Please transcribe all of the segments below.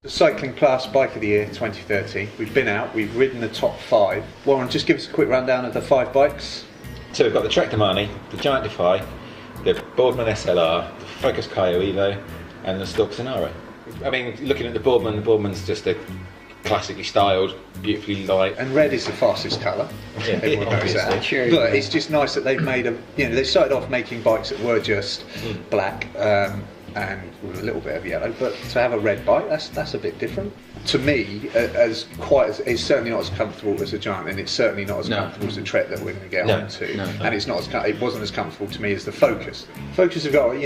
Cycling Plus Bike of the Year 2013. We've been out, we've ridden the top 5. Warren, just give us a quick rundown of the 5 bikes. So we've got the Trek Damani, the Giant Defy, the Boardman SLR, the Focus Kayo Evo, and the Stalk Sonaro. I mean, looking at the Boardman's just a classically styled, beautifully light. And red is the fastest colour. Yeah, everyone knows that. Sure. But it's just nice that they've made they started off making bikes that were just black and with a little bit of yellow, but to have a red bike, that's a bit different. To me, it's certainly not as comfortable as a Giant, and it's certainly not as comfortable as the Trek that we're going to get onto. And it's not it wasn't as comfortable to me as the Focus. Focus have got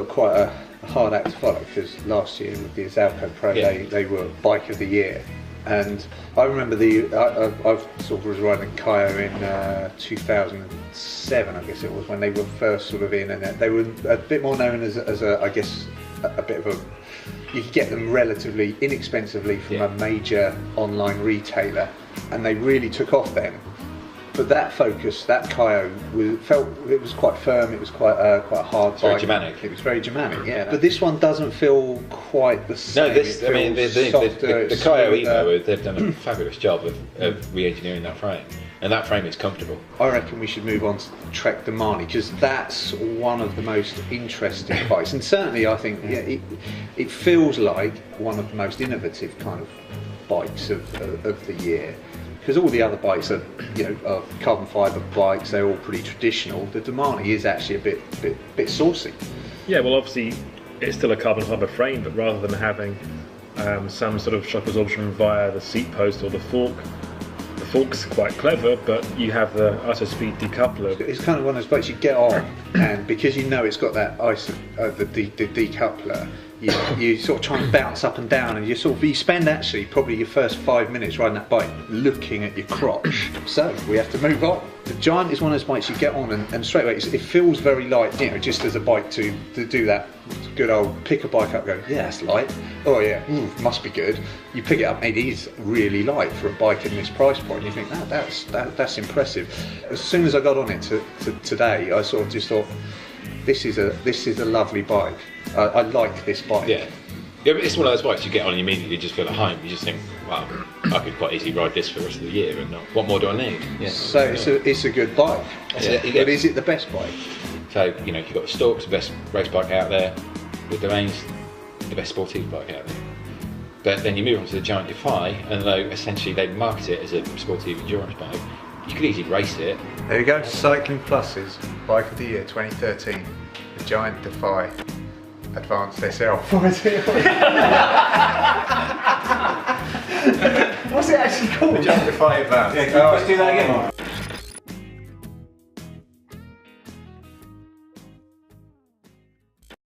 quite a hard act to follow, because last year with the Zalco Pro, they were Bike of the Year. And I remember I sort of was riding Kayo in 2007, I guess it was, when they were first sort of in, and they were a bit more known as I guess a bit of a, you could get them relatively inexpensively from a major online retailer, and they really took off then. But that Focus, that Kayo, it was quite firm. It was quite a hard bike. Very Germanic. It was very Germanic, yeah. But this one doesn't feel quite the same. No, the Kayo Evo, they've done a fabulous job of re-engineering that frame, and that frame is comfortable. I reckon we should move on to the Trek Damani, because that's one of the most interesting bikes, and certainly I think it feels like one of the most innovative kind of bikes of the year. Because all the other bikes are carbon fibre bikes, they're all pretty traditional. The Damani is actually a bit saucy. Yeah, well, obviously it's still a carbon fibre frame, but rather than having some sort of shock absorption via the seat post or the fork's quite clever, but you have the ISO-speed decoupler. It's kind of one of those bikes you get on, and because you know it's got that the decoupler, you sort of try and bounce up and down, and you spend actually probably your first 5 minutes riding that bike looking at your crotch. So we have to move on. The Giant is one of those bikes you get on and straight away it feels very light, just as a bike to do that good old pick a bike up, go, yeah, it's light. Oh yeah, must be good. You pick it up, it is really light for a bike in this price point. You think that's impressive. As soon as I got on it today, I sort of just thought, this is a lovely bike. I like this bike. Yeah, but it's one of those bikes you get on and you immediately just feel at home. You just think, wow, I could quite easily ride this for the rest of the year, and what more do I need? Yeah. So it's a good bike. But is it the best bike? So you've got the Stalk's the best race bike out there. The Domain's the best sportive bike out there. But then you move on to the Giant Defy, and though essentially they market it as a sportive endurance bike, you could easily race it. There you go, Cycling Plus's Bike of the Year 2013, the Giant Defy Advanced SL. What's it actually called? The Giant Defy Advanced. Yeah, let's do that again.